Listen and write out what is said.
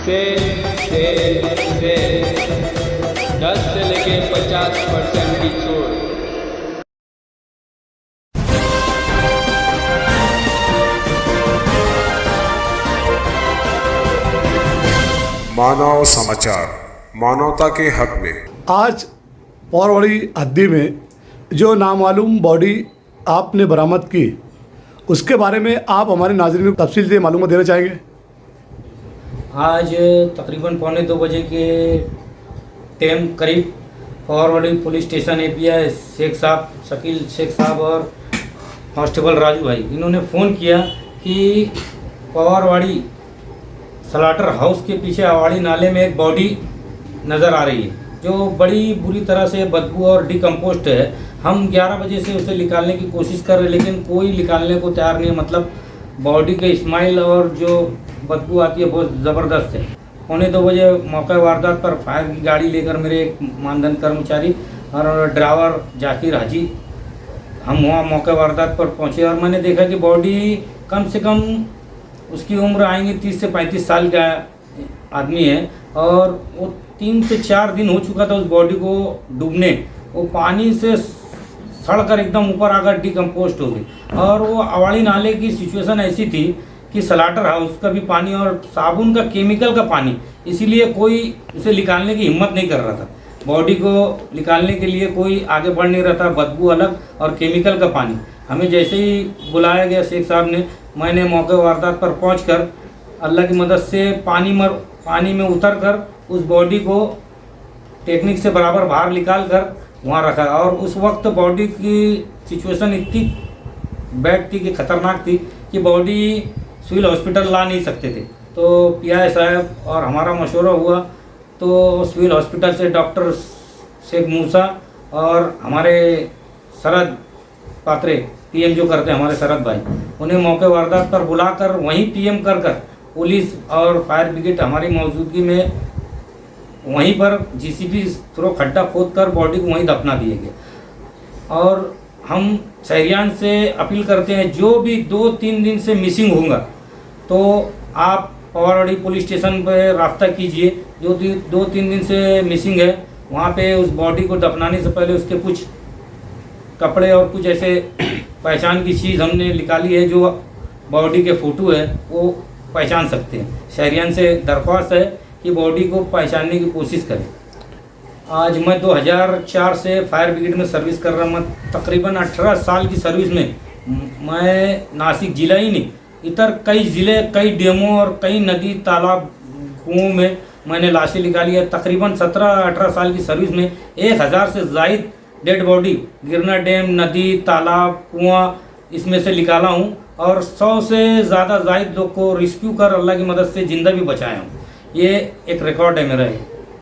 से 10 से लेके 50% की छूट। मानव समाचार, मानवता के हक में। आज पौरवाड़ी हद्दी में जो नामालूम बॉडी आपने बरामद की, उसके बारे में आप हमारे नाज़रीन को तफसील से मालूमात देना चाहेंगे? आज तकरीबन 1:45 बजे के टाइम करीब पौरवाड़ी पुलिस स्टेशन एपीआई शेख साहब, शकील शेख साहब और कांस्टेबल राजू भाई, इन्होंने फ़ोन किया कि पौरवाड़ी स्लाटर हाउस के पीछे अवाड़ी नाले में एक बॉडी नज़र आ रही है जो बड़ी बुरी तरह से बदबू और डिकम्पोस्ट है। हम 11 बजे से उसे निकालने की कोशिश कर रहे हैं, लेकिन कोई निकालने को तैयार नहीं है। मतलब बॉडी के स्माइल और जो बदबू आती है बहुत ज़बरदस्त है। 1:45 बजे मौके वारदात पर फायर की गाड़ी लेकर मेरे एक मानधन कर्मचारी और ड्राइवर जाकिर हाजी हम वहाँ मौके वारदात पर पहुँचे और मैंने देखा कि बॉडी कम से कम उसकी उम्र आएंगी 30 से 35 साल का आदमी है और वो 3 से 4 दिन हो चुका था उस बॉडी को डूबने। वो पानी से सड़कर एकदम ऊपर आकर डिकम्पोस्ट हो गई और वो अवाड़ी नाले की सिचुएशन ऐसी थी कि स्लाटर हाउस का भी पानी और साबुन का केमिकल का पानी, इसीलिए कोई उसे निकालने की हिम्मत नहीं कर रहा था। बॉडी को निकालने के लिए कोई आगे बढ़ नहीं रहा था, बदबू अलग और केमिकल का पानी। हमें जैसे ही बुलाया गया शेख साहब ने, मैंने मौके वारदात पर पहुंचकर अल्लाह की मदद से पानी में उतरकर उस बॉडी को टेक्निक से बराबर बाहर निकाल कर वहाँ रखा और उस वक्त बॉडी की सिचुएशन इतनी बैड थी कि ख़तरनाक थी कि बॉडी सिविल हॉस्पिटल ला नहीं सकते थे। तो पीआई साहब और हमारा मशवरा हुआ तो सिविल हॉस्पिटल से डॉक्टर शेख मूसा और हमारे शरद पात्रे पीएम जो करते हैं हमारे शरद भाई, उन्हें मौके वारदात पर बुलाकर वहीं पीएम कर पुलिस और फायर ब्रिगेड हमारी मौजूदगी में वहीं पर जीसीबी थ्रो खड्डा खोद कर बॉडी को वहीं दफना दिए गए। और हम शहरियान से अपील करते हैं जो भी 2-3 दिन से मिसिंग होगा तो आप पौरवाड़ी पुलिस स्टेशन पर राब्ता कीजिए। जो 2-3 दिन से मिसिंग है वहाँ पे उस बॉडी को दफनाने से पहले उसके कुछ कपड़े और कुछ ऐसे पहचान की चीज़ हमने निकाली है, जो बॉडी के फ़ोटो है वो पहचान सकते हैं। शहरियान से दरख्वास्त है कि बॉडी को पहचानने की कोशिश करें। आज मैं 2004 से फायर ब्रिगेड में सर्विस कर रहा हूँ। तकरीबन 18 साल की सर्विस में मैं नासिक ज़िला ही नहीं, इतर कई ज़िले, कई डैमों और कई नदी, तालाब, कुओं में मैंने लाशें निकाली है। तकरीबन 17-18 साल की सर्विस में 1000 से ज़ायद डेड बॉडी गिरना डैम, नदी, तालाब, कुआं इसमें से निकाला हूँ और 100 से ज़्यादा ज़ायद लोग को रेस्क्यू कर अल्लाह की मदद से ज़िंदा भी बचाया हूँ। ये एक रिकॉर्ड है मेरा।